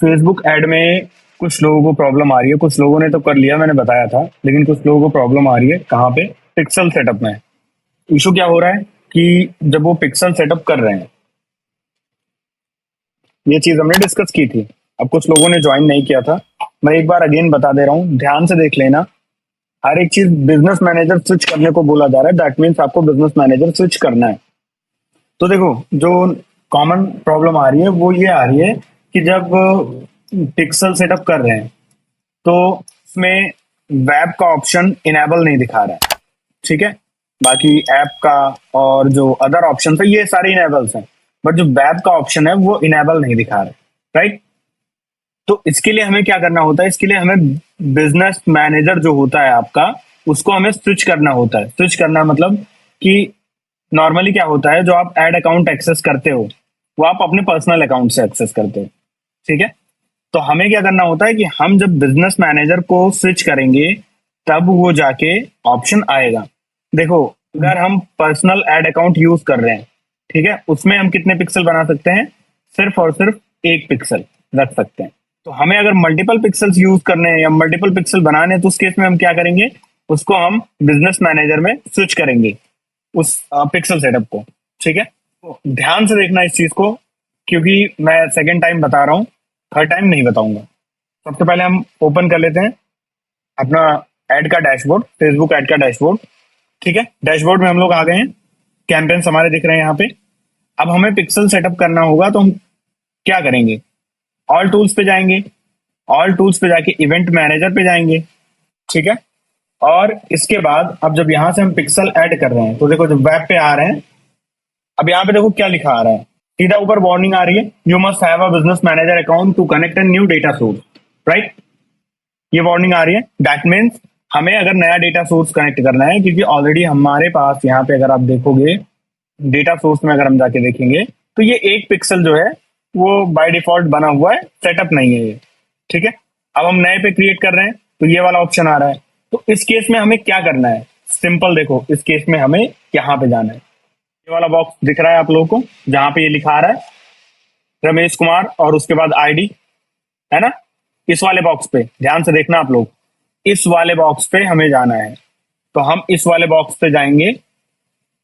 Facebook ad में कुछ लोगों को प्रॉब्लम आ रही है, कुछ लोगों ने तो कर लिया, मैंने बताया था, लेकिन कुछ लोगों को प्रॉब्लम आ रही है कहाँ पे? पिक्सल सेटअप में। इशू क्या हो रहा है कि जब वो पिक्सल सेटअप कर रहे हैं, ये चीज हमने डिस्कस की थी। अब कुछ लोगों ने ज्वाइन नहीं किया था, मैं एक बार अगेन बता दे रहा हूँ, ध्यान से देख लेना। हर एक चीज बिजनेस मैनेजर स्विच करने को बोला जा रहा है, दैट मीन्स आपको बिजनेस मैनेजर स्विच करना है। तो देखो, जो कॉमन प्रॉब्लम आ रही है वो ये आ रही है कि जब पिक्सल सेटअप कर रहे हैं तो उसमें वेब का ऑप्शन इनेबल नहीं दिखा रहा है, ठीक है। बाकी ऐप का और जो अदर ऑप्शन है ये सारे इनेबल्स हैं, बट जो वेब का ऑप्शन है वो इनेबल नहीं दिखा रहा है, राइट। तो इसके लिए हमें क्या करना होता है? इसके लिए हमें बिजनेस मैनेजर जो होता है आपका, उसको हमें स्विच करना होता है। स्विच करना मतलब कि नॉर्मली क्या होता है, जो आप एड अकाउंट एक्सेस करते हो वो आप अपने पर्सनल अकाउंट से एक्सेस करते हो, ठीक है। तो हमें क्या करना होता है कि हम जब बिजनेस मैनेजर को स्विच करेंगे तब वो जाके ऑप्शन आएगा। देखो, अगर हम पर्सनल एड अकाउंट यूज कर रहे हैं, ठीक है, उसमें हम कितने पिक्सल बना सकते हैं? सिर्फ और सिर्फ एक पिक्सल रख सकते हैं। तो हमें अगर मल्टीपल पिक्सल्स यूज करने हैं या मल्टीपल पिक्सल बनाने हैं तो उस केस में हम क्या करेंगे? उसको हम बिजनेस मैनेजर में स्विच करेंगे, उस पिक्सल सेटअप को, ठीक है। तो ध्यान से देखना इस चीज को, क्योंकि मैं सेकेंड टाइम बता रहा हूँ, थर्ड टाइम नहीं बताऊंगा। सबसे पहले हम ओपन कर लेते हैं अपना एड का डैशबोर्ड, फेसबुक एड का डैशबोर्ड, ठीक है। डैशबोर्ड में हम लोग आ गए हैं, कैंपेन्स हमारे दिख रहे हैं यहाँ पे। अब हमें पिक्सल सेटअप करना होगा तो हम क्या करेंगे? ऑल टूल्स पे जाएंगे, ऑल टूल्स पे जाके इवेंट मैनेजर पे जाएंगे, ठीक है। और इसके बाद अब जब यहाँ से हम पिक्सल ऐड कर रहे हैं तो देखो, जब वेब पे आ रहे हैं, अब यहाँ पे देखो क्या लिखा आ रहा है, सीधा ऊपर वार्निंग आ रही है, you must have a business manager account to connect a new data source, right. ये वार्निंग आ रही है, दैट मीन्स हमें अगर नया डेटा सोर्स कनेक्ट करना है, क्योंकि ऑलरेडी हमारे पास यहाँ पे अगर आप देखोगे डेटा सोर्स में, अगर हम जाके देखेंगे तो ये एक पिक्सल जो है वो बाय डिफॉल्ट बना हुआ है, सेटअप नहीं है ये, ठीक है। अब हम नए पे क्रिएट कर रहे हैं तो ये वाला ऑप्शन आ रहा है। तो इस केस में हमें क्या करना है? सिंपल, देखो इस केस में हमें यहाँ पे जाना है, ये वाला बॉक्स दिख रहा है आप लोगों को जहां पे ये लिखा आ रहा है रमेश कुमार और उसके बाद आईडी, है ना। इस वाले बॉक्स पे ध्यान से देखना आप लोग, इस वाले बॉक्स पे हमें जाना है। तो हम इस वाले बॉक्स पे जाएंगे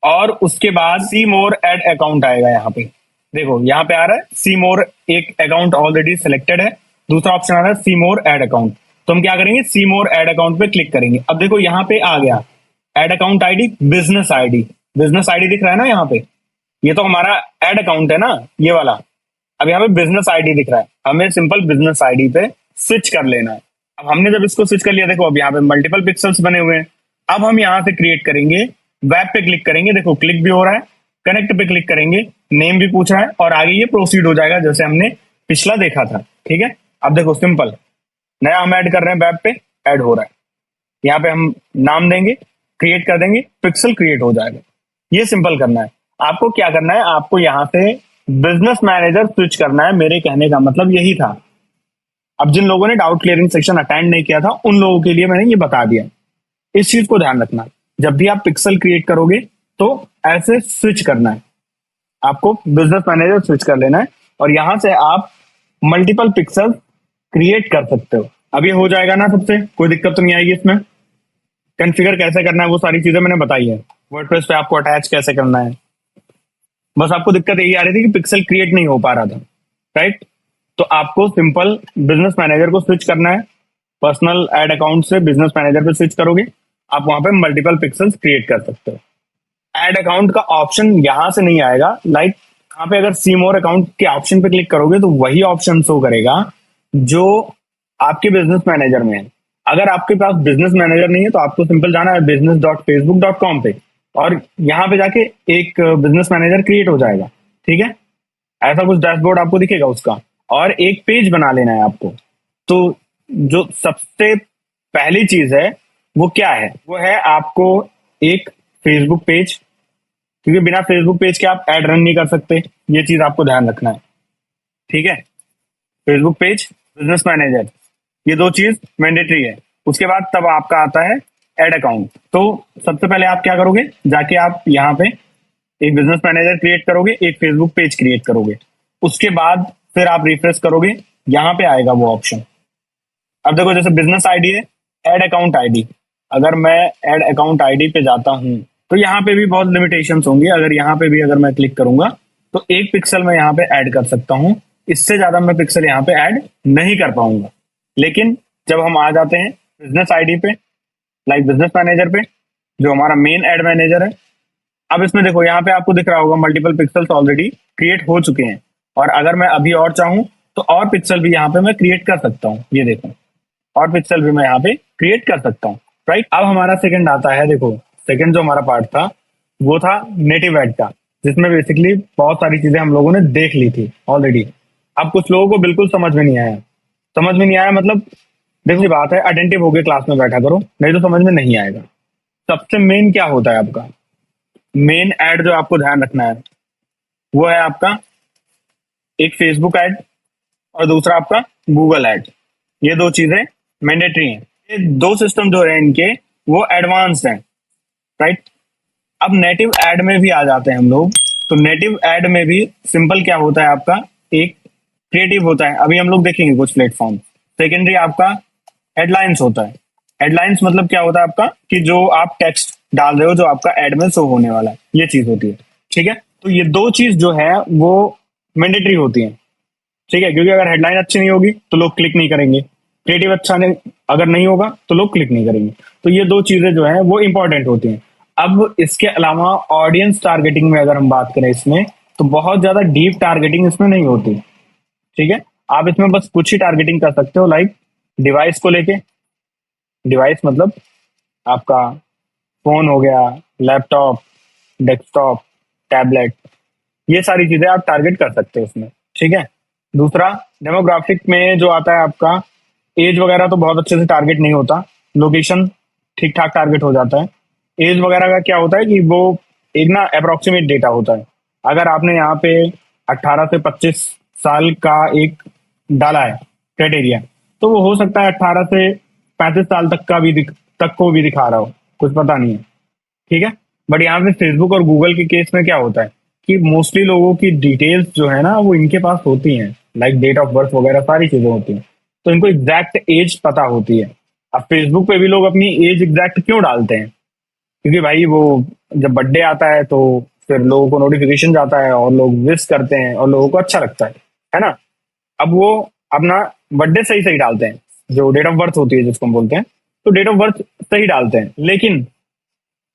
और उसके बाद सी मोर एड अकाउंट आएगा यहाँ पे। देखो यहाँ पे आ रहा है सी मोर, एक अकाउंट ऑलरेडी सिलेक्टेड है, दूसरा ऑप्शन आ रहा है सी मोर एड अकाउंट। तो हम क्या करेंगे? सी मोर एड अकाउंट पे क्लिक करेंगे। अब देखो यहाँ पे आ गया ad account ID, business ID, business ID दिख रहा है ना यहाँ पे, ये तो हमारा एड अकाउंट है ना ये वाला। अब यहाँ पे बिजनेस आईडी दिख रहा है, हमें सिंपल बिजनेस आईडी पे स्विच कर लेना है। अब हमने जब इसको स्विच कर लिया, देखो अब यहाँ पे मल्टीपल पिक्सल्स बने हुए हैं। अब हम यहाँ से क्रिएट करेंगे, वेब पे क्लिक करेंगे, देखो क्लिक भी हो रहा है, कनेक्ट पे क्लिक करेंगे, नेम भी पूछ रहा है और आगे ये प्रोसीड हो जाएगा जैसे हमने पिछला देखा था, ठीक है। अब देखो सिंपल, नया हम ऐड कर रहे हैं, वेब पे ऐड हो रहा है, यहाँ पे हम नाम देंगे, क्रिएट कर देंगे, पिक्सल क्रिएट हो जाएगा। ये सिंपल करना है। आपको क्या करना है? आपको यहाँ से बिजनेस मैनेजर स्विच करना है, मेरे कहने का मतलब यही था। अब जिन लोगों ने डाउट क्लियरिंग सेक्शन अटेंड नहीं किया था उन लोगों के लिए मैंने ये बता दिया। इस चीज को ध्यान रखना, जब भी आप पिक्सल क्रिएट करोगे तो ऐसे स्विच करना है, आपको बिजनेस मैनेजर स्विच कर लेना है और यहां से आप मल्टीपल पिक्सल क्रिएट कर सकते हो। अब ये हो जाएगा ना, सबसे कोई दिक्कत तो नहीं आएगी इसमें। कॉन्फ़िगर कैसे करना है वो सारी चीजें मैंने बताई है, वर्डप्रेस पे आपको अटैच कैसे करना है। बस आपको दिक्कत यही आ रही थी कि पिक्सल क्रिएट नहीं हो पा रहा था, राइट। तो आपको सिंपल बिजनेस मैनेजर को स्विच करना है, पर्सनल एड अकाउंट से बिजनेस मैनेजर पे स्विच करोगे, आप वहां पे मल्टीपल पिक्सल्स क्रिएट कर सकते हो। एड अकाउंट का ऑप्शन यहां से नहीं आएगा, लाइक यहाँ पे अगर सी मोर अकाउंट के ऑप्शन पे क्लिक करोगे तो वही ऑप्शन शो करेगा जो आपके बिजनेस मैनेजर में है। अगर आपके पास बिजनेस मैनेजर नहीं है तो आपको सिंपल जाना है business.facebook.com पे और यहाँ पे जाके एक बिजनेस मैनेजर क्रिएट हो जाएगा, ठीक है। ऐसा कुछ डैशबोर्ड आपको दिखेगा उसका, और एक पेज बना लेना है आपको। तो जो सबसे पहली चीज है वो क्या है? वो है आपको एक फेसबुक पेज, क्योंकि बिना फेसबुक पेज के आप ऐड रन नहीं कर सकते, ये चीज आपको ध्यान रखना है, ठीक है। फेसबुक पेज, बिजनेस मैनेजर, ये दो चीज मैंडेटरी है। उसके बाद तब आपका आता है एड अकाउंट। तो सबसे पहले आप क्या करोगे? जाके आप यहाँ पे एक बिजनेस मैनेजर क्रिएट करोगे, एक फेसबुक पेज क्रिएट करोगे, उसके बाद फिर आप रिफ्रेश करोगे यहाँ पे आएगा वो ऑप्शन। अब देखो जैसे बिजनेस आईडी है, ऐड अकाउंट आईडी। अगर मैं ऐड अकाउंट आईडी पे जाता हूँ तो यहाँ पे भी बहुत लिमिटेशंस होंगी। अगर यहाँ पे भी अगर मैं क्लिक करूंगा तो 1 पिक्सल मैं यहाँ पे ऐड कर सकता हूँ, इससे ज्यादा मैं पिक्सल यहाँ पे ऐड नहीं कर पाऊंगा। लेकिन जब हम आ जाते हैं बिजनेस आईडी पे, लाइक बिजनेस मैनेजर पे, जो हमारा मेन एड मैनेजर है, अब इसमें देखो यहाँ पे आपको दिख रहा होगा मल्टीपल पिक्सल्स ऑलरेडी क्रिएट हो चुके हैं, और अगर मैं अभी और चाहूँ तो और पिक्सल भी यहाँ पे मैं क्रिएट कर सकता हूँ। ये देखो और पिक्सल भी मैं यहाँ पे क्रिएट कर सकता हूँ, राइट। अब हमारा सेकंड आता है, देखो सेकंड जो हमारा पार्ट था वो था नेटिव एड का, जिसमें बेसिकली बहुत सारी चीजें हम लोगों ने देख ली थी ऑलरेडी। अब कुछ लोगों को बिल्कुल समझ में नहीं आया। समझ में नहीं आया मतलब देखो बात है, अटेंटिव होकर क्लास में बैठा करो, नहीं तो समझ में नहीं आएगा। सबसे मेन क्या होता है आपका मेन एड जो आपको ध्यान रखना है वो है आपका एक फेसबुक एड और दूसरा आपका गूगल एड। ये दो चीजें मैंडेटरी हैं। ये दो सिस्टम जो है इनके वो एडवांस्ड हैं, राइट। अब नेटिव एड में भी आ जाते हैं हम लोग। तो नेटिव एड में भी सिंपल क्या होता है आपका, एक क्रिएटिव होता है। अभी हम लोग देखेंगे कुछ प्लेटफॉर्म। सेकेंडरी आपका हेडलाइंस होता है। हेडलाइंस मतलब क्या होता है आपका कि जो आप टेक्स्ट डाल रहे हो जो आपका एड में शो होने वाला है, ये चीज होती है, ठीक है। तो ये दो चीज जो है वो मैंडेटरी होती है, ठीक है, क्योंकि अगर हेडलाइन अच्छी नहीं होगी तो लोग क्लिक नहीं करेंगे, क्रिएटिव अच्छा नहीं अगर नहीं होगा तो लोग क्लिक नहीं करेंगे। तो ये दो चीजें जो है वो इंपॉर्टेंट होती हैं। अब इसके अलावा ऑडियंस टारगेटिंग में अगर हम बात करें इसमें, तो बहुत ज्यादा डीप टारगेटिंग इसमें नहीं होती, ठीक है। आप इसमें बस कुछ ही टारगेटिंग कर सकते हो, लाइक डिवाइस को लेके। डिवाइस मतलब आपका फोन हो गया, लैपटॉप, डेस्कटॉप, टैबलेट, ये सारी चीजें आप टारगेट कर सकते हो इसमें, ठीक है। दूसरा डेमोग्राफिक में जो आता है आपका एज वगैरह तो बहुत अच्छे से टारगेट नहीं होता, लोकेशन ठीक ठाक टारगेट हो जाता है। एज वगैरह का क्या होता है कि वो एक ना अप्रोक्सीमेट डेटा होता है। अगर आपने यहाँ पे 18 से 25 साल का एक डाला है क्राइटेरिया, तो वो हो सकता है 18 से 35 साल तक का भी तक को भी दिखा रहा हो, कुछ पता नहीं है, ठीक है। बट यहाँ पे फेसबुक और गूगल के केस में क्या होता है कि मोस्टली लोगों की डिटेल्स जो है ना वो इनके पास होती हैं, लाइक डेट ऑफ बर्थ वगैरह सारी चीजें होती हैं, तो इनको एग्जैक्ट एज पता होती है। अब फेसबुक पे भी लोग अपनी एज एग्जैक्ट क्यों डालते हैं, क्योंकि भाई वो जब बर्थडे आता है तो फिर लोगों को नोटिफिकेशन जाता है और लोग विश करते हैं और लोगों को अच्छा लगता है ना। अब वो अपना बर्थडे सही सही डालते हैं, जो डेट ऑफ बर्थ होती है जिसको हम बोलते हैं, तो डेट ऑफ बर्थ सही डालते हैं। लेकिन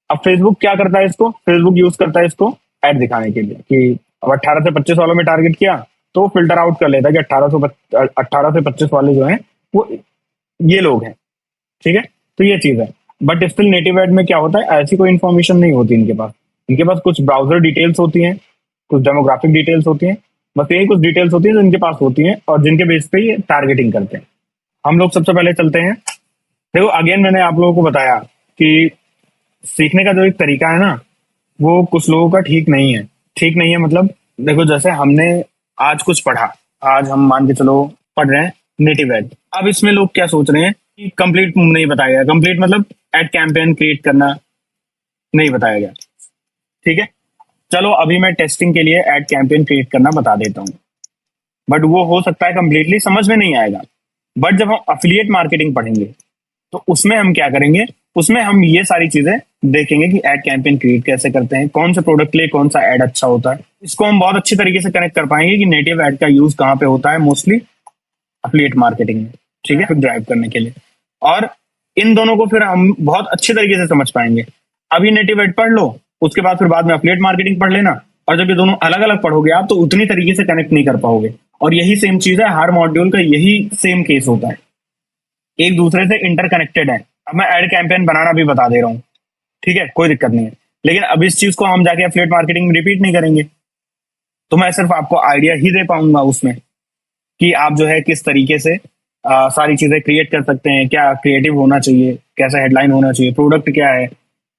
अब फेसबुक क्या करता है, इसको फेसबुक यूज करता है इसको ऐड दिखाने के लिए कि अब 18 से 25 वालों में टारगेट किया तो फिल्टर आउट कर लेता है कि 18 से 25 वाले जो हैं वो ये लोग हैं, ठीक है। तो ये चीज है। बट स्टिल नेटिव एड में क्या होता है, ऐसी कोई इन्फॉर्मेशन नहीं होती इनके पास। इनके पास कुछ ब्राउजर डिटेल्स होती हैं, कुछ डेमोग्राफिक डिटेल्स होती हैं, बस यही कुछ डिटेल्स होती हैं जो इनके पास होती हैं और जिनके बेस पे ये टारगेटिंग करते हैं। हम लोग सबसे पहले चलते हैं, देखो अगेन मैंने आप लोगों को बताया कि सीखने का जो एक तरीका है ना वो कुछ लोगों का ठीक नहीं है। ठीक नहीं है मतलब देखो जैसे हमने आज कुछ पढ़ा, आज हम मान के चलो पढ़ रहे हैं नेटिव एड। अब इसमें लोग क्या सोच रहे हैं कि कंप्लीट नहीं बताया गया। कंप्लीट मतलब एड कैंपेन क्रिएट करना नहीं बताया गया, ठीक है। चलो अभी मैं टेस्टिंग के लिए एड कैंपेन क्रिएट करना बता देता हूँ, बट वो हो सकता है कंप्लीटली समझ में नहीं आएगा। बट जब हम अफिलिएट मार्केटिंग पढ़ेंगे तो उसमें हम क्या करेंगे, उसमें हम ये सारी चीजें देखेंगे कि एड कैंपेन क्रिएट कैसे करते हैं, कौन से प्रोडक्ट के लिए कौन सा एड अच्छा होता है। इसको हम बहुत अच्छी तरीके से कनेक्ट कर पाएंगे कि नेटिव एड का यूज कहाँ पे होता है, मोस्टली अफिलिएट मार्केटिंग में, ठीक है, ड्राइव करने के लिए। और इन दोनों को फिर हम बहुत अच्छे तरीके से समझ पाएंगे। अभी नेटिव एड पढ़ लो, उसके बाद फिर बाद में अफिलिएट मार्केटिंग पढ़ लेना, और जब ये दोनों अलग अलग पढ़ोगे आप तो उतनी तरीके से कनेक्ट नहीं कर पाओगे। और यही सेम चीज है, हर मॉड्यूल का यही सेम केस होता है, एक दूसरे से इंटरकनेक्टेड है। अब मैं एड कैंपेन बनाना भी बता दे रहा हूँ, ठीक है, कोई दिक्कत नहीं है। लेकिन अब इस चीज को हम जाके एफिलिएट मार्केटिंग में रिपीट नहीं करेंगे, तो मैं सिर्फ आपको आइडिया ही दे पाऊंगा उसमें कि आप जो है किस तरीके से सारी चीजें क्रिएट कर सकते हैं, क्या क्रिएटिव होना चाहिए, कैसा हेडलाइन होना चाहिए, प्रोडक्ट क्या है,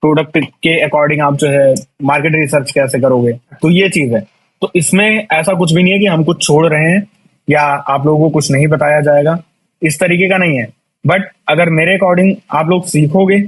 प्रोडक्ट के अकॉर्डिंग आप जो है मार्केट रिसर्च कैसे करोगे। तो ये चीज है। तो इसमें ऐसा कुछ भी नहीं है कि हम कुछ छोड़ रहे हैं या आप लोगों को कुछ नहीं बताया जाएगा, इस तरीके का नहीं है। बट अगर मेरे अकॉर्डिंग आप लोग सीखोगे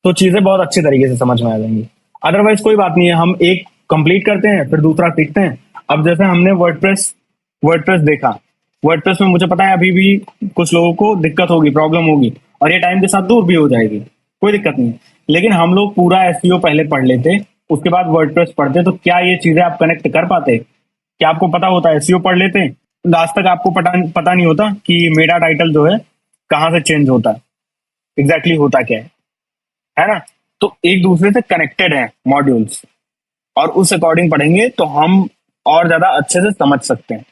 तो चीजें बहुत अच्छी तरीके से समझ में आ जाएंगी। अदरवाइज कोई बात नहीं है, हम एक कंप्लीट करते हैं फिर दूसरा सीखते हैं। अब जैसे हमने वर्डप्रेस देखा, वर्डप्रेस में मुझे पता है अभी भी कुछ लोगों को दिक्कत होगी, प्रॉब्लम होगी, और ये टाइम के साथ दूर भी हो जाएगी, कोई दिक्कत नहीं। लेकिन हम लोग पूरा एसईओ पहले पढ़ लेते, उसके बाद वर्डप्रेस पढ़ते, तो क्या ये चीजें आप कनेक्ट कर पाते? क्या आपको पता होता है? एसईओ पढ़ लेते हैं, लास्ट तक आपको पता नहीं होता कि मेरा टाइटल जो है कहाँ से चेंज होता है, एग्जैक्टली होता क्या है ना? तो एक दूसरे से कनेक्टेड है मॉड्यूल्स, और उस अकॉर्डिंग पढ़ेंगे तो हम और ज्यादा अच्छे से समझ सकते हैं।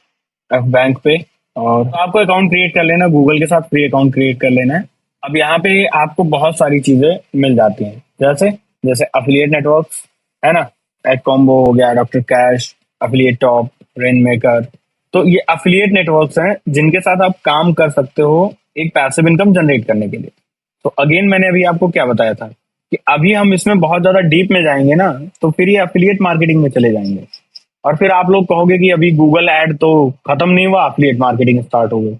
बैंक पे, और तो आपको अकाउंट क्रिएट कर लेना, गूगल के साथ फ्री अकाउंट क्रिएट कर लेना है। अब यहाँ पे आपको बहुत सारी चीजें मिल जाती हैं, जैसे जैसे अफिलिएट नेटवर्क्स है ना, एड कॉम्बो हो गया, doctor cash, affiliate top, rain maker. तो ये अफिलिएट नेटवर्क्स हैं जिनके साथ आप काम कर सकते हो एक पैसिव इनकम जनरेट करने के लिए। तो अगेन मैंने अभी आपको क्या बताया था कि अभी हम इसमें बहुत ज्यादा डीप में जाएंगे ना, तो फिर ये अफिलिएट मार्केटिंग में चले जाएंगे, और फिर आप लोग कहोगे कि अभी गूगल ऐड तो खत्म नहीं हुआ, अफिलिएट मार्केटिंग स्टार्ट हो गई।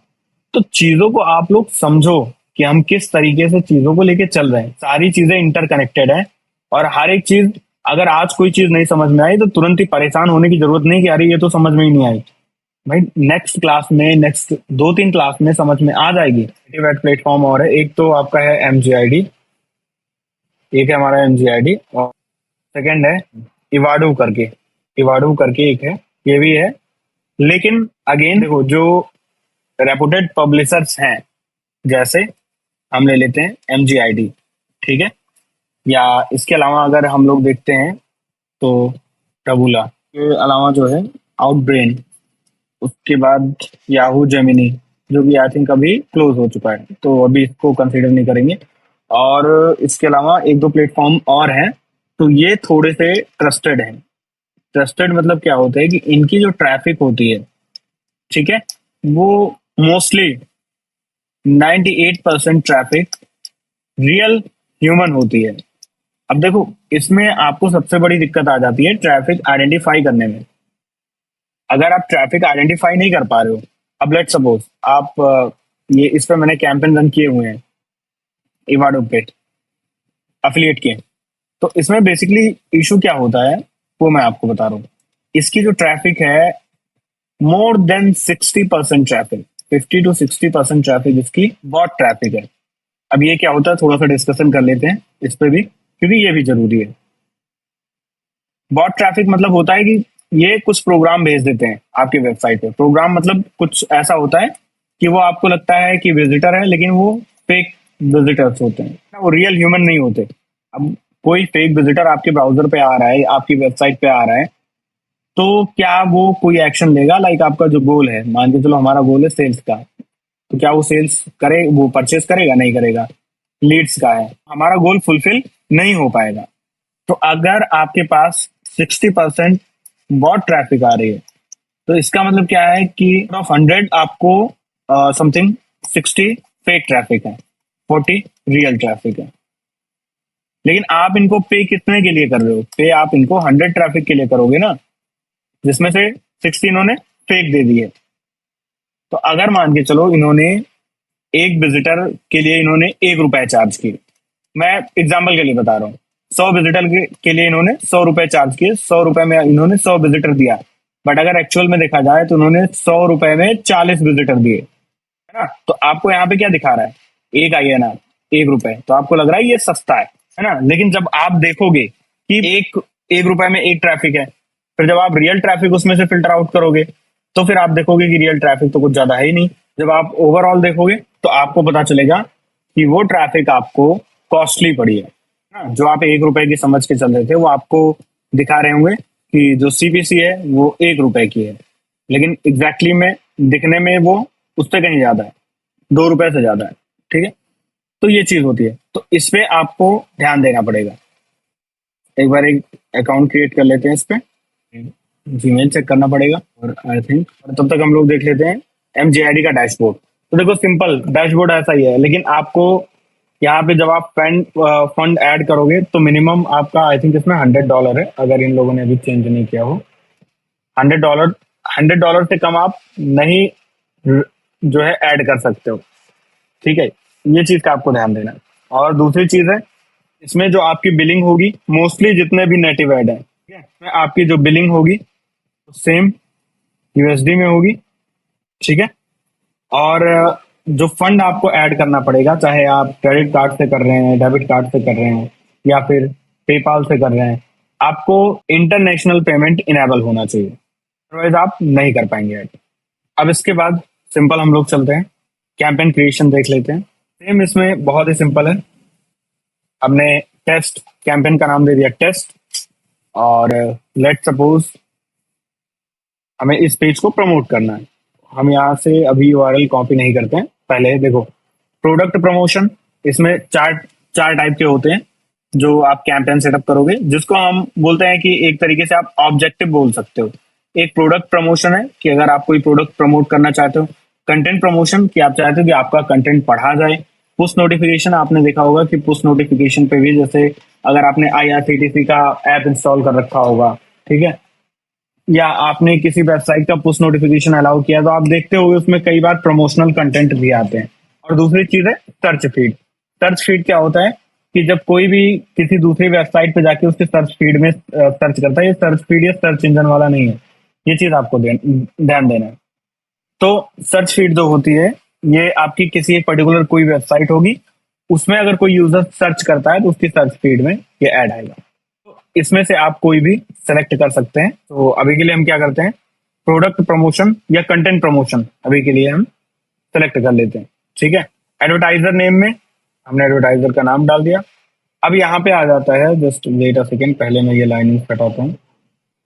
तो चीजों को आप लोग समझो कि हम किस तरीके से चीजों को लेके चल रहे हैं, सारी चीजें इंटरकनेक्टेड है, और हर एक चीज, अगर आज कोई चीज नहीं समझ में आई तो तुरंत ही परेशान होने की जरूरत नहीं कि अरे ये तो समझ में ही नहीं आई। भाई नेक्स्ट क्लास में, नेक्स्ट 2-3 क्लास में समझ में आ जाएगी। प्लेटफॉर्म और है, एक तो आपका है MGID, एक है हमारा MGID, और सेकंड है इवाडू करके, इवाडू करके एक है, ये भी है। लेकिन अगेन देखो, जो रेपुटेड पब्लिशर्स हैं, जैसे हम ले लेते हैं MGID, ठीक है, या इसके अलावा अगर हम लोग देखते हैं तो टबूला के अलावा जो है आउटब्रेन, उसके बाद याहू जेमिनी, जो कि आई थिंक अभी क्लोज हो चुका है, तो अभी इसको कंसीडर नहीं करेंगे। और इसके अलावा एक दो प्लेटफॉर्म और हैं, तो ये थोड़े से ट्रस्टेड हैं। ट्रस्टेड मतलब क्या होता है कि इनकी जो ट्रैफिक होती है, ठीक है, वो मोस्टली 98% ट्रैफिक रियल ह्यूमन होती है। अब देखो, इसमें आपको सबसे बड़ी दिक्कत आ जाती है ट्रैफिक आइडेंटिफाई करने में। अगर आप ट्रैफिक आइडेंटिफाई नहीं कर पा रहे हो, अब लेट सपोज आप ये इस पे मैंने कैंपेन रन किए हुए हैं इवाडो पे, अफिलिएट के, तो इसमें बेसिकली इशू क्या होता है वो मैं आपको बता रहा हूँ। इसकी जो ट्रैफिक है, more than 60% traffic, 50 to 60% traffic इसकी बॉट ट्रैफिक है। अब ये क्या होता है, थोड़ा सा डिस्कशन कर लेते हैं इस पे भी, क्योंकि ये भी जरूरी है। बॉट ट्रैफिक मतलब होता है कि ये कुछ प्रोग्राम भेज देते हैं आपकी वेबसाइट पे। प्रोग्राम मतलब कुछ ऐसा होता है कि वो आपको लगता है कि विजिटर है, लेकिन वो फेक विजिटर्स होते हैं, वो रियल ह्यूमन नहीं होते। अब कोई फेक विजिटर आपके ब्राउजर पे आ रहा है, आपकी वेबसाइट पे आ रहा है, तो क्या वो कोई एक्शन लेगा? लाइक आपका जो गोल है, मान के चलो हमारा गोल है सेल्स का, तो क्या वो सेल्स करे, वो परचेस करेगा? नहीं करेगा। लीड्स का है, हमारा गोल फुलफिल नहीं हो पाएगा। तो अगर आपके पास 60% बॉट ट्रैफिक आ रही है, तो इसका मतलब क्या है कि ऑफ 100 आपको समथिंग 60 फेक ट्रैफिक है, 40 रियल ट्रैफिक है। लेकिन आप इनको पे कितने के लिए कर रहे हो? पे आप इनको 100 ट्रैफिक के लिए करोगे ना, जिसमें से 60 इन्होंने फेक दे दिए। तो अगर मान के चलो इन्होंने एक विजिटर के लिए इन्होंने ₹1 चार्ज किए, मैं एग्जाम्पल के लिए बता रहा हूँ, 100 विजिटर के लिए इन्होंने ₹100 चार्ज किए, ₹100 में इन्होंने 100 विजिटर दिया, बट अगर एक्चुअल में देखा जाए तो उन्होंने ₹100 में 40 विजिटर दिए, है ना? तो आपको यहाँ पे क्या दिखा रहा है? एक INR, ₹1, तो आपको लग रहा है ये सस्ता है ना? लेकिन जब आप देखोगे कि ₹1 में एक ट्रैफिक है, फिर जब आप रियल ट्रैफिक उसमें से फिल्टर आउट करोगे, तो फिर आप देखोगे कि रियल ट्रैफिक तो कुछ ज्यादा है ही नहीं। जब आप ओवरऑल देखोगे तो आपको पता चलेगा कि वो ट्रैफिक आपको कॉस्टली पड़ी है ना? जो आप ₹1 की समझ के चल रहे थे, वो आपको दिखा रहे होंगे कि जो CPC है वो ₹1 की है, लेकिन एग्जैक्टली में दिखने में वो उससे कहीं ज्यादा है, ₹2 से ज्यादा है, ठीक है? तो ये चीज होती है, तो इस पे आपको ध्यान देना पड़ेगा। एक बार एक अकाउंट क्रिएट कर लेते हैं इस पे, जीमेल चेक करना पड़ेगा, और आई थिंक तब तक हम लोग देख लेते हैं MGID का डैशबोर्ड। तो देखो, सिंपल डैशबोर्ड ऐसा ही है, लेकिन आपको यहाँ पे जब आप फंड ऐड करोगे तो मिनिमम आपका आई थिंक इसमें $100 है, अगर इन लोगों ने अभी चेंज नहीं किया हो। $100, $100 से कम आप नहीं जो है ऐड कर सकते हो, ठीक है? ये चीज का आपको ध्यान देना है। और दूसरी चीज है, इसमें जो आपकी बिलिंग होगी, मोस्टली जितने भी नेटिव ऐड है, ठीक है, इसमें आपकी जो बिलिंग होगी सेम USD में होगी, ठीक है? और जो फंड आपको ऐड करना पड़ेगा, चाहे आप क्रेडिट कार्ड से कर रहे हैं, डेबिट कार्ड से कर रहे हैं या फिर पेपाल से कर रहे हैं, आपको इंटरनेशनल पेमेंट इनेबल होना चाहिए, अदरवाइज आप नहीं कर पाएंगे ऐड। अब इसके बाद सिंपल हम लोग चलते हैं, कैंपेन क्रिएशन देख लेते हैं। सेम इसमें बहुत ही सिंपल है। हमने टेस्ट कैंपेन का नाम दे दिया टेस्ट, और लेट सपोज हमें इस पेज को प्रमोट करना है। हम यहाँ से अभी यूआरएल कॉपी नहीं करते हैं, पहले देखो प्रोडक्ट प्रमोशन, इसमें चार चार टाइप के होते हैं जो आप कैंपेन सेटअप करोगे, जिसको हम बोलते हैं कि एक तरीके से आप ऑब्जेक्टिव बोल सकते हो। एक प्रोडक्ट प्रमोशन है कि अगर आप कोई प्रोडक्ट प्रमोट करना चाहते हो। कंटेंट प्रमोशन कि आप चाहते हो कि आपका कंटेंट पढ़ा जाए। पुश नोटिफिकेशन, आपने देखा होगा कि पुश नोटिफिकेशन पे भी, जैसे अगर आपने आईआरसीटीसी का ऐप इंस्टॉल कर रखा होगा, ठीक है, या आपने किसी वेबसाइट का पुश नोटिफिकेशन अलाउ किया, तो आप देखते होंगे उसमें कई बार प्रमोशनल कंटेंट भी आते हैं। और दूसरी चीज है सर्च फीड। सर्च फीड क्या होता है कि जब कोई भी किसी दूसरी वेबसाइट पे जाके उसके सर्च फीड में सर्च करता है, ये सर्च फीड या सर्च इंजन वाला नहीं है, ये चीज आपको ध्यान देना है। तो सर्च फीड जो होती है, ये आपकी किसी एक पर्टिकुलर कोई वेबसाइट होगी, उसमें अगर कोई यूजर सर्च करता है तो उसकी सर्च फीड में ये ऐड आएगा। तो इसमें से आप कोई भी सेलेक्ट कर सकते हैं। तो अभी के लिए हम क्या करते हैं, प्रोडक्ट प्रमोशन या कंटेंट प्रमोशन अभी के लिए हम सेलेक्ट कर लेते हैं, ठीक है। एडवर्टाइजर नेम में हमने एडवर्टाइजर का नाम डाल दिया। अब यहाँ पे आ जाता है, जस्ट वेट अ सेकेंड, पहले मैं ये लाइन हटाता हूँ,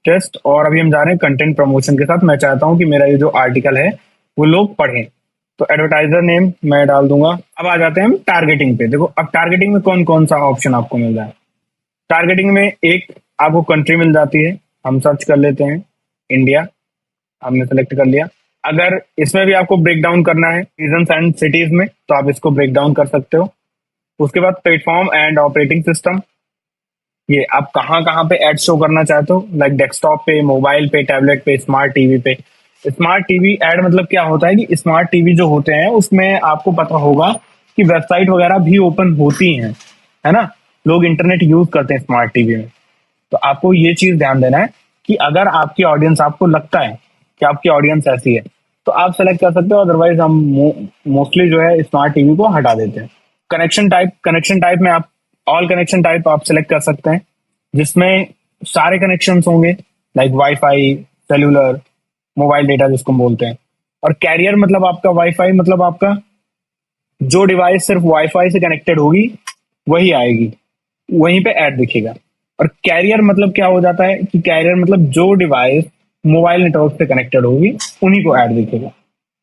टेस्ट, और अभी हम जा रहे हैं कंटेंट प्रमोशन के साथ। मैं चाहता हूं कि मेरा ये जो आर्टिकल है वो लोग पढ़ें, तो एडवर्टाइजर नेम मैं डाल दूंगा। अब आ जाते हैं हम टारगेटिंग पे। देखो अब टारगेटिंग में कौन कौन सा ऑप्शन आपको मिल रहा है। टारगेटिंग में एक आपको कंट्री मिल जाती है, हम सर्च कर लेते हैं इंडिया, हमने सेलेक्ट कर लिया। अगर इसमें भी आपको ब्रेक डाउन करना है रीजन्स एंड सिटीज में, तो आप इसको ब्रेक डाउन कर सकते हो। उसके बाद प्लेटफॉर्म एंड ऑपरेटिंग सिस्टम, ये आप कहाँ कहाँ पे एड शो करना चाहते हो, लाइक डेस्कटॉप पे, मोबाइल पे, टैबलेट पे, स्मार्ट टीवी पे। स्मार्ट टीवी एड मतलब क्या होता है कि स्मार्ट टीवी जो होते हैं उसमें आपको पता होगा कि वेबसाइट वगैरह भी ओपन होती हैं, है ना, लोग इंटरनेट यूज करते हैं स्मार्ट टीवी में। तो आपको ये चीज ध्यान देना है कि अगर आपकी ऑडियंस, आपको लगता है कि आपकी ऑडियंस ऐसी है, तो आप सेलेक्ट कर सकते हो, अदरवाइज हम मोस्टली जो है स्मार्ट टीवी को हटा देते हैं। कनेक्शन टाइप में आप ऑल कनेक्शन टाइप आप सेलेक्ट कर सकते हैं, जिसमें सारे कनेक्शंस होंगे, like wifi, cellular, mobile data जिसको हम बोलते हैं। और कैरियर मतलब आपका वाईफाई, मतलब आपका जो डिवाइस सिर्फ वाईफाई से कनेक्टेड होगी वही आएगी, वहीं पे ऐड दिखेगा। और कैरियर मतलब क्या हो जाता है कि कैरियर मतलब जो डिवाइस मोबाइल नेटवर्क से कनेक्टेड होगी उन्हीं को ऐड दिखेगा।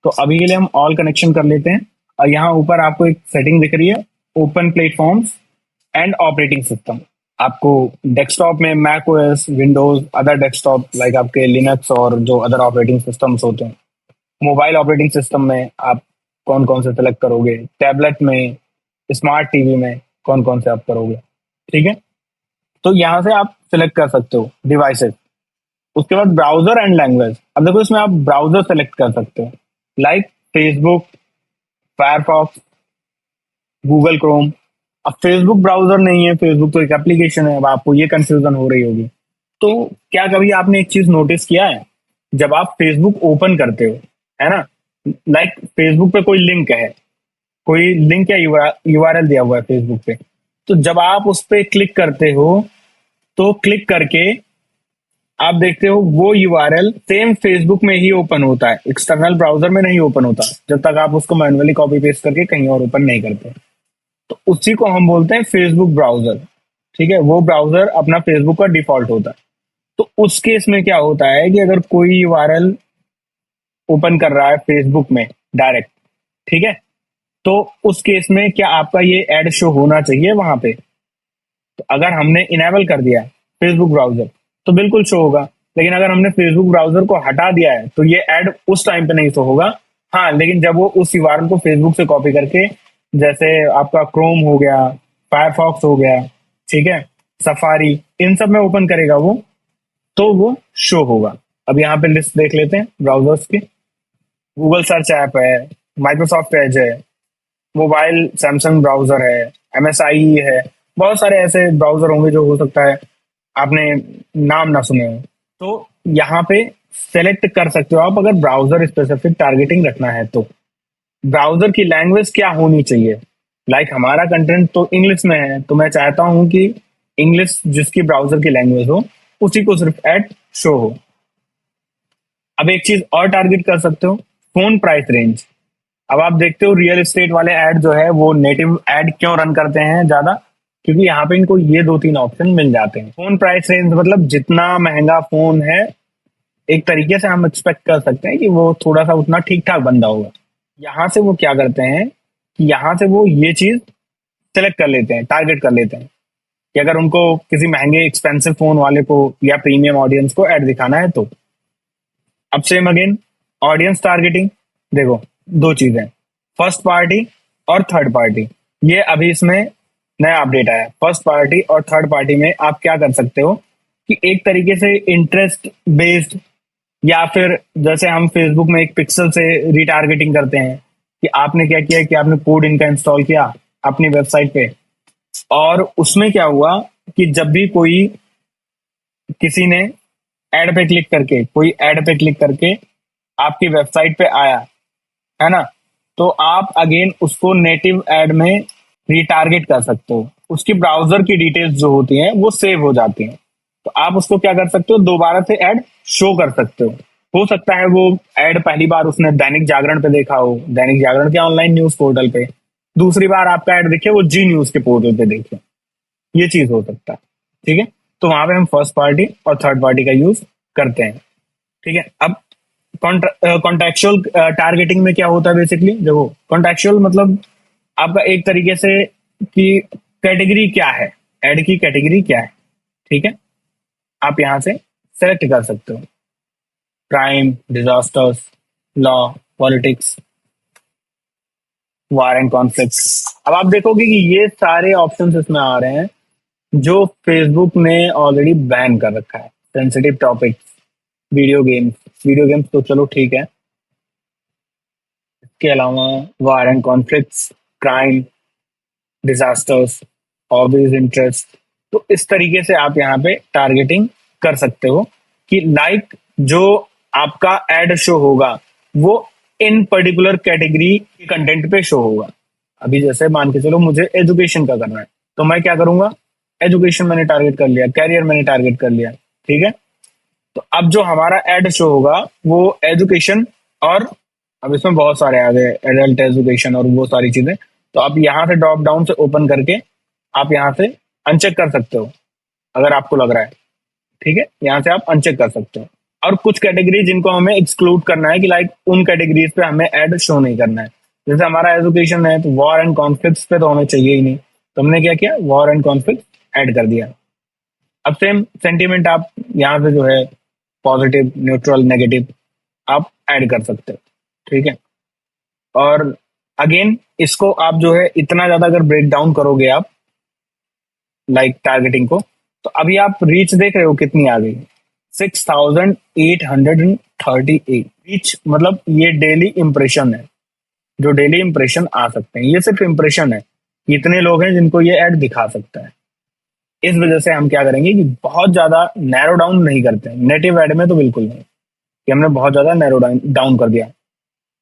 तो अभी के लिए हम ऑल कनेक्शन कर लेते हैं। और यहाँ ऊपर आपको एक सेटिंग दिख रही है, open platforms and operating system. आपको डेस्कटॉप में Mac OS, Windows, other desktop like आपके लिनक्स और जो अदर ऑपरेटिंग सिस्टम्स होते हैं। मोबाइल ऑपरेटिंग सिस्टम में आप कौन कौन से सेलेक्ट करोगे, टैबलेट में, स्मार्ट टीवी में कौन कौन से आप करोगे, ठीक है। तो यहाँ से आप सिलेक्ट कर सकते हो डिवाइसेस। उसके बाद ब्राउजर एंड लैंग्वेज। अब देखो इसमें आप ब्राउजर सेलेक्ट कर सकते हो, like Facebook, Firefox, Google Chrome. अब फेसबुक ब्राउजर नहीं है, फेसबुक तो एक एप्लीकेशन है। अब आपको ये कंफ्यूजन हो रही होगी। तो क्या कभी आपने एक चीज नोटिस किया है, जब आप फेसबुक ओपन करते हो, है ना, लाइक फेसबुक पे कोई लिंक है, कोई लिंक या यूआरएल दिया हुआ है फेसबुक पे, तो जब आप उस पर क्लिक करते हो, तो क्लिक करके आप देखते हो वो यूआरएल सेम फेसबुक में ही ओपन होता है, एक्सटर्नल ब्राउजर में नहीं ओपन होता, जब तक आप उसको मैन्युअली कॉपी पेस्ट करके कहीं और ओपन नहीं करते। तो उसी को हम बोलते हैं फेसबुक ब्राउजर, ठीक है। वो ब्राउजर अपना फेसबुक का डिफॉल्ट होता है। तो उस केस में क्या होता है कि अगर कोई यूआरएल ओपन कर रहा है फेसबुक में डायरेक्ट, ठीक है, तो उस केस में क्या आपका ये एड शो होना चाहिए वहां पे। तो अगर हमने इनेबल कर दिया है फेसबुक ब्राउजर तो बिल्कुल शो होगा, लेकिन अगर हमने फेसबुक ब्राउजर को हटा दिया है तो ये एड उस टाइम पे नहीं शो होगा। हाँ, लेकिन जब वो उस यूआरएल को फेसबुक से कॉपी करके, जैसे आपका क्रोम हो गया, फायरफॉक्स हो गया, ठीक है, सफारी, इन सब में ओपन करेगा वो, तो वो शो होगा। अब यहाँ पे लिस्ट देख लेते हैं ब्राउजर्स की। गूगल सर्च ऐप है, माइक्रोसॉफ्ट एज है, मोबाइल सैमसंग ब्राउजर है, एमएसआई है, बहुत सारे ऐसे ब्राउजर होंगे जो हो सकता है आपने नाम ना सुने हो। तो यहाँ पे सेलेक्ट कर सकते हो आप, अगर ब्राउजर स्पेसिफिक टारगेटिंग रखना है तो। ब्राउजर की लैंग्वेज क्या होनी चाहिए। हमारा कंटेंट तो इंग्लिश में है, तो मैं चाहता हूं कि इंग्लिश जिसकी ब्राउजर की लैंग्वेज हो उसी को सिर्फ ऐड शो हो। अब एक चीज और टारगेट कर सकते हो, फोन प्राइस रेंज। अब आप देखते हो रियल एस्टेट वाले ऐड जो है वो नेटिव ऐड क्यों रन करते हैं ज्यादा, क्योंकि यहाँ पे इनको ये 2-3 ऑप्शन मिल जाते हैं। फोन प्राइस रेंज मतलब जितना महंगा फोन है, एक तरीके से हम एक्सपेक्ट कर सकते हैं कि वो थोड़ा सा उतना ठीक ठाक बंदा होगा। यहाँ से वो क्या करते हैं कि यहाँ से वो ये चीज सेलेक्ट कर लेते हैं, टारगेट कर लेते हैं कि अगर उनको किसी महंगे एक्सपेंसिव फोन वाले को या प्रीमियम ऑडियंस को ऐड दिखाना है तो। अब सेम अगेन ऑडियंस टारगेटिंग, देखो दो चीजें, फर्स्ट पार्टी और थर्ड पार्टी। ये अभी इसमें नया अपडेट आया। फर्स्ट पार्टी और थर्ड पार्टी में आप क्या कर सकते हो कि एक तरीके से इंटरेस्ट बेस्ड, या फिर जैसे हम फेसबुक में एक पिक्सल से रिटारगेटिंग करते हैं कि आपने क्या किया कि आपने कोड इनका इंस्टॉल किया अपनी वेबसाइट पे, और उसमें क्या हुआ कि जब भी कोई किसी ने कोई ऐड पे क्लिक करके आपकी वेबसाइट पे आया, है ना, तो आप अगेन उसको नेटिव ऐड में रिटारगेट कर सकते हो। उसकी ब्राउजर की डिटेल्स जो होती हैं वो सेव हो जाती हैं, तो आप उसको क्या कर सकते हो, दोबारा से ऐड शो कर सकते हो सकता है वो ऐड पहली बार उसने दैनिक जागरण पे देखा हो, दैनिक जागरण के ऑनलाइन न्यूज पोर्टल पे, दूसरी बार आपका ऐड देखे वो जी न्यूज के पोर्टल पे देखे, ये चीज हो सकता है। ठीक है, तो वहां पे हम फर्स्ट पार्टी और थर्ड पार्टी का यूज करते हैं। ठीक है, अब कॉन्टेक्चुअल टारगेटिंग में क्या होता है बेसिकली, देखो कॉन्टेक्चुअल मतलब आपका एक तरीके से कि कैटेगरी क्या है, एड की कैटेगरी क्या है। ठीक है, आप यहां से सेलेक्ट कर सकते हो, crime, disasters, law, politics, war and conflict. अब आप देखोगे कि ये सारे ऑप्शंस इसमें आ रहे हैं जो फेसबुक ने ऑलरेडी बैन कर रखा है। सेंसिटिव टॉपिक्स, वीडियो गेम्स तो चलो ठीक है, इसके अलावा war and conflicts, crime, disasters, hobbies, interest. तो इस तरीके से आप यहाँ पे टारगेटिंग कर सकते हो कि जो आपका एड शो होगा वो इन पर्टिकुलर कैटेगरी के कंटेंट पे शो होगा। अभी जैसे मान के चलो मुझे एजुकेशन का करना है, तो मैं क्या करूंगा, एजुकेशन मैंने टारगेट कर लिया, कैरियर मैंने टारगेट कर लिया। ठीक है, तो अब जो हमारा एड शो होगा वो एजुकेशन, और अब इसमें बहुत सारे आ गए, एडल्ट एजुकेशन और वो सारी चीजें। तो आप यहाँ से ड्रॉप डाउन से ओपन करके आप यहाँ से अनचेक कर सकते हो अगर आपको लग रहा है। ठीक है, यहाँ से आप अनचेक कर सकते हो। और कुछ कैटेगरी जिनको हमें एक्सक्लूड करना है कि उन कैटेगरीज पे हमें ऐड शो नहीं करना है। जैसे हमारा एजुकेशन है तो वॉर एंड कॉन्फ्लिक्ट्स पे तो हमें चाहिए ही नहीं, तो हमने क्या किया, वॉर एंड कॉन्फ्लिक्ट ऐड कर दिया। अब सेम सेंटीमेंट आप यहाँ से जो है पॉजिटिव, न्यूट्रल, नेगेटिव आप ऐड कर सकते हो। ठीक है, और अगेन इसको आप जो है इतना ज्यादा अगर ब्रेक डाउन करोगे आप टारगेटिंग को, तो अभी आप रीच देख रहे हो कितनी आ गई, 6838 रीच। मतलब ये डेली इंप्रेशन है, जो डेली इंप्रेशन आ सकते हैं, ये सिर्फ इंप्रेशन है, इतने लोग हैं जिनको ये ऐड दिखा सकता है। इस वजह से हम क्या करेंगे कि बहुत ज्यादा नैरो डाउन नहीं करते हैं, नेटिव ऐड में तो बिल्कुल नहीं, कि हमने बहुत ज्यादा नैरो डाउन कर दिया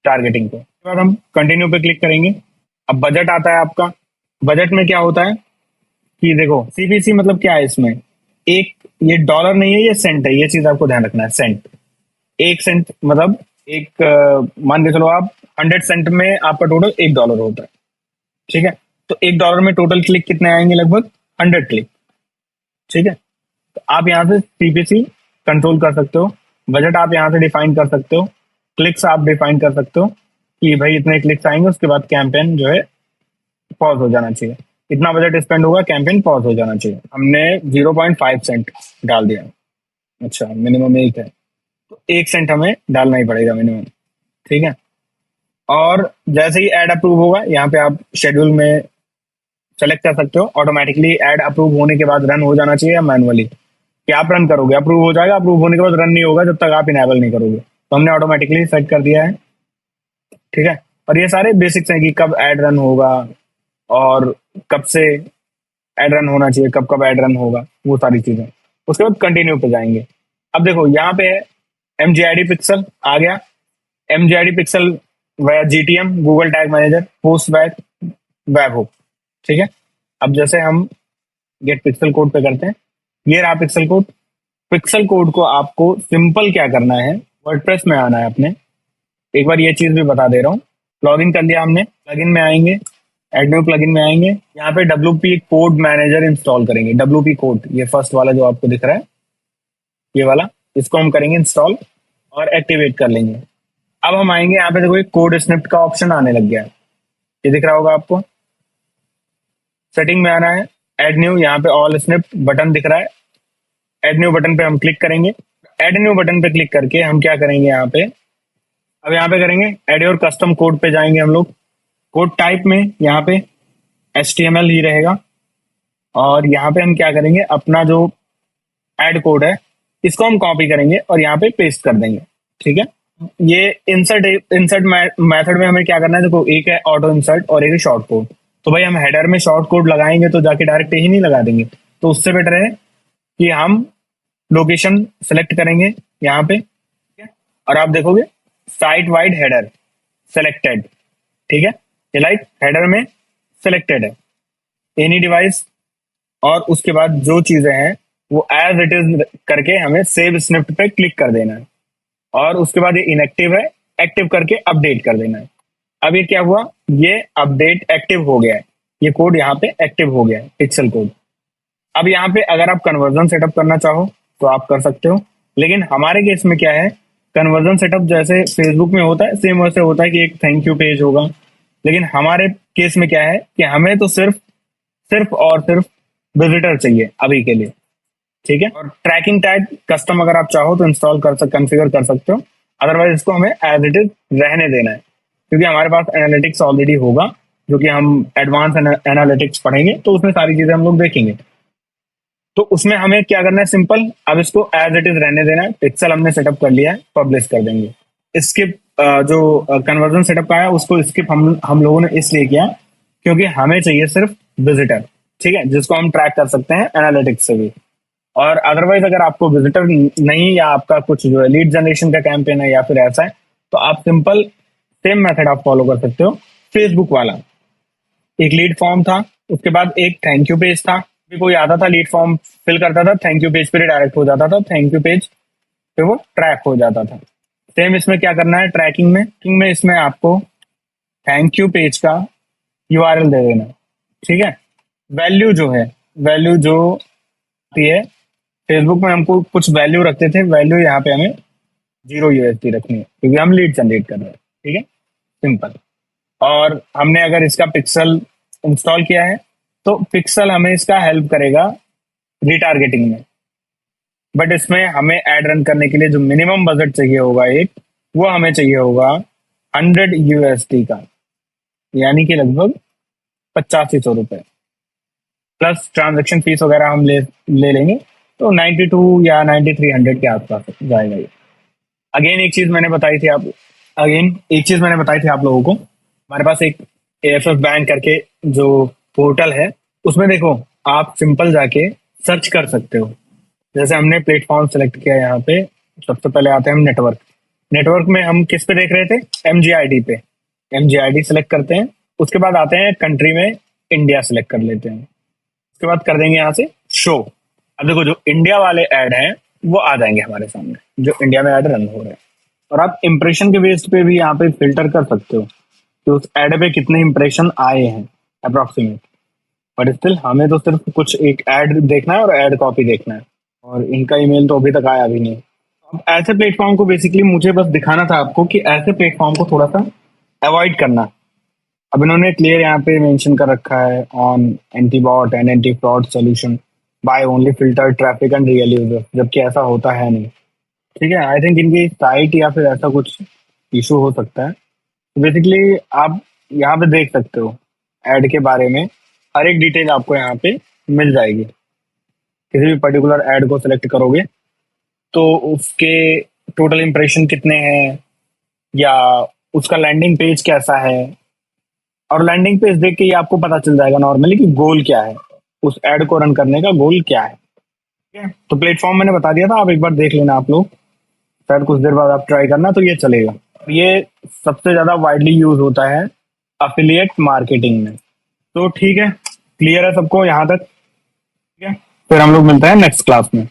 टारगेटिंग को। उसके बाद हम कंटिन्यू पे क्लिक करेंगे। अब बजट आता है आपका। बजट में क्या होता है कि देखो सीपीसी मतलब क्या है इसमें, एक ये डॉलर नहीं है, ये सेंट है, ये चीज आपको ध्यान रखना है। सेंट, एक सेंट मतलब एक मान के चलो आप 100 सेंट में आपका टोटल $1 होता है। ठीक है, तो $1 में टोटल क्लिक कितने आएंगे, लगभग 100 क्लिक। ठीक है, तो आप यहाँ से सीपीसी कंट्रोल कर सकते हो, बजट आप यहाँ से डिफाइन कर सकते हो, क्लिक्स आप डिफाइन कर सकते हो कि भाई इतने क्लिक्स आएंगे, उसके बाद कैंपेन जो है पॉज हो जाना चाहिए, इतना बजट स्पेंड होगा, कैंपेन पॉज हो जाना चाहिए। हमने 0.5 सेंट डाल दिया। अच्छा, मिनिमम एक है तो 1 सेंट हमें डालना ही पड़ेगा मिनिमम। ठीक है, और जैसे ही एड अप्रूव होगा यहाँ पे आप शेड्यूल में सेलेक्ट कर सकते हो, ऑटोमेटिकली एड अप्रूव होने के बाद रन हो जाना चाहिए या मैनुअली, कि आप रन करोगे, अप्रूव हो जाएगा, अप्रूव होने के बाद रन नहीं होगा जब तक आप इनेबल नहीं करोगे। तो हमने ऑटोमेटिकली सेट कर दिया है। ठीक है, और ये सारे बेसिक्स हैं कि कब एड रन होगा और कब से एड रन होना चाहिए, कब कब एड रन होगा, वो सारी चीजें। उसके बाद कंटिन्यू पे जाएंगे। अब देखो यहाँ पे एमजीआईडी पिक्सल आ गया। एमजीआईडी पिक्सल वया GTM, Google tag manager, post back, web hook. ठीक है, अब जैसे हम गेट पिक्सल कोड पे करते हैं, ये रहा पिक्सल कोड। पिक्सल कोड को आपको सिंपल क्या करना है, वर्डप्रेस में आना है अपने। एक बार ये चीज भी बता दे रहा हूँ। लॉगिन कर लिया हमने, प्लगइन में आएंगे, एडनो प्लगइन में आएंगे, यहाँ पे WP कोड मैनेजर इंस्टॉल करेंगे। WP कोड, ये फर्स्ट वाला जो आपको दिख रहा है, ये वाला, इसको हम करेंगे इंस्टॉल और एक्टिवेट कर लेंगे। अब हम आएंगे यहाँ पे, देखो एक कोड स्निप्ट का ऑप्शन आने लग गया है, ये दिख रहा होगा आपको। सेटिंग में आना है, एड न्यू, यहाँ पे ऑल स्निप्ट बटन दिख रहा है, एड न्यू बटन पे हम क्लिक करेंगे। एड न्यू बटन पे क्लिक करके हम क्या करेंगे यहाँ पे, अब यहाँ पे करेंगे एड योर कस्टम कोड पे जाएंगे हम लोग। कोड टाइप में यहाँ पे HTML ही रहेगा, और यहाँ पे हम क्या करेंगे, अपना जो एड कोड है इसको हम कॉपी करेंगे और यहाँ पे पेस्ट कर देंगे। ठीक है, ये इंसर्ट इंसर्ट मेथड में हमें क्या करना है, देखो एक है ऑटो इंसर्ट और एक है शॉर्ट कोड। तो भाई हम हेडर में शॉर्ट कोड लगाएंगे तो जाके डायरेक्ट यही नहीं लगा देंगे, तो उससे बेटर है कि हम लोकेशन सेलेक्ट करेंगे यहाँ पे, ठीक है? और आप देखोगे साइट वाइड हेडर सेलेक्टेड, ठीक है, ये लाइक हेडर में सेलेक्टेड है, एनी डिवाइस, और उसके बाद जो चीजें हैं वो एज इट इज करके हमें सेव स्निप्ट पे क्लिक कर देना है, और उसके बाद ये इनएक्टिव है, एक्टिव करके अपडेट कर देना है। अब ये क्या हुआ, ये अपडेट एक्टिव हो गया है, ये कोड यहाँ पे एक्टिव हो गया है, पिक्सल कोड। अब यहाँ पे अगर आप कन्वर्जन सेटअप करना चाहो तो आप कर सकते हो, लेकिन हमारे केस में क्या है, कन्वर्जन सेटअप जैसे फेसबुक में होता है सेम वैसे होता है कि एक थैंक यू पेज होगा, लेकिन हमारे केस में क्या है कि हमें तो सिर्फ सिर्फ और सिर्फ विजिटर चाहिए अभी के लिए। ठीक है, और ट्रैकिंग टैग कस्टम अगर आप चाहो तो इंस्टॉल कॉन्फ़िगर कर सकते हो, अदरवाइज इसको हमें एज इट इज रहने देना है, क्योंकि हमारे पास एनालिटिक्स ऑलरेडी होगा, जो कि हम एडवांस एनालिटिक्स पढ़ेंगे तो उसमें सारी चीजें हम लोग देखेंगे। तो उसमें हमें क्या करना है, सिंपल, अब इसको एज इट इज रहने देना है। पिक्सल हमने सेटअप कर लिया है, पब्लिश कर देंगे। स्किप जो कन्वर्जन सेटअप का है उसको स्किप हम लोगों ने इसलिए किया क्योंकि हमें चाहिए सिर्फ विजिटर, ठीक है, जिसको हम ट्रैक कर सकते हैं एनालिटिक्स से भी। और अदरवाइज अगर आपको विजिटर नहीं, या आपका कुछ जो है लीड जनरेशन का कैंपेन है या फिर ऐसा है, तो आप सिंपल सेम मेथड आप फॉलो कर सकते हो। फेसबुक वाला एक लीड फॉर्म था, उसके बाद एक थैंक यू पेज था, भी कोई आता था लीड फॉर्म फिल करता था, थैंक यू पेज पे डायरेक्ट हो जाता था, थैंक यू पेज पे वो ट्रैक हो जाता था। सेम इसमें क्या करना है, ट्रैकिंग में इसमें आपको थैंक यू पेज का URL दे देना, ठीक है। वैल्यू जो है, वैल्यू जो आती है, फेसबुक में हमको कुछ वैल्यू रखते थे, वैल्यू यहाँ पे हमें 0 USD रखनी है क्योंकि हम लीड जनरेट कर रहे हैं, ठीक है, सिंपल। और हमने अगर इसका पिक्सल इंस्टॉल किया है तो पिक्सल हमें इसका हेल्प करेगा रिटारगेटिंग में, बट इसमें हमें एड रन करने के लिए जो मिनिमम बजट चाहिए होगा एक, वो हमें चाहिए होगा 100 USD का, यानी कि लगभग 8500 रुपए, प्लस ट्रांजेक्शन फीस वगैरह हम ले लेंगे, तो 92 या 9300 के आसपास जाएगा ये। अगेन एक चीज मैंने बताई थी आप लोगों को, हमारे पास एक AFF बैंक करके जो पोर्टल है, उसमें देखो आप सिंपल जाके सर्च कर सकते हो। जैसे हमने प्लेटफॉर्म सेलेक्ट किया, यहाँ पे सबसे पहले आते हैं हम नेटवर्क में हम किस पे देख रहे थे, MGID पे, MGID सेलेक्ट करते हैं। उसके बाद आते हैं कंट्री में इंडिया सेलेक्ट कर लेते हैं, उसके बाद कर देंगे यहाँ से शो। अब देखो जो इंडिया वाले ऐड हैं वो आ जाएंगे हमारे सामने, जो इंडिया में ऐड रन हो रहे हैं। और आप इंप्रेशन के बेस पे भी यहाँ पे फिल्टर कर सकते हो कि उस ऐड पे कितने इंप्रेशन आए हैं अप्रोक्सीमेट, बट स्टिल हमें तो सिर्फ कुछ एक ऐड देखना है और ऐड कॉपी देखना है, और इनका ईमेल तो अभी तक आया भी नहीं। अब ऐसे प्लेटफॉर्म को बेसिकली मुझे बस दिखाना था आपको कि ऐसे प्लेटफॉर्म को थोड़ा सा अवॉइड करना। अब इन्होंने क्लियर यहाँ पे मेंशन कर रखा है, on anti bot and anti fraud solution by only filter traffic and real user, जबकि ऐसा होता है नहीं, ठीक है। आई थिंक इनकी साइट या फिर ऐसा कुछ इशू हो सकता है। तो बेसिकली आप यहाँ पे देख सकते हो ऐड के बारे में हर एक डिटेल आपको यहाँ पे मिल जाएगी। किसी भी पर्टिकुलर ऐड को सिलेक्ट करोगे तो उसके टोटल इंप्रेशन कितने हैं, या उसका लैंडिंग पेज कैसा है, और लैंडिंग पेज देख के ही आपको पता चल जाएगा नॉर्मली कि गोल क्या है, उस ऐड को रन करने का गोल क्या है, ठीक है। तो प्लेटफॉर्म मैंने बता दिया था, आप एक बार देख लेना आप लोग, शायद कुछ देर बाद आप ट्राई करना तो ये चलेगा। ये सबसे ज्यादा वाइडली यूज होता है अफिलिएट मार्केटिंग में। तो ठीक है, क्लियर है सबको यहाँ तक? ठीक है, फिर हम लोग मिलते हैं नेक्स्ट क्लास में।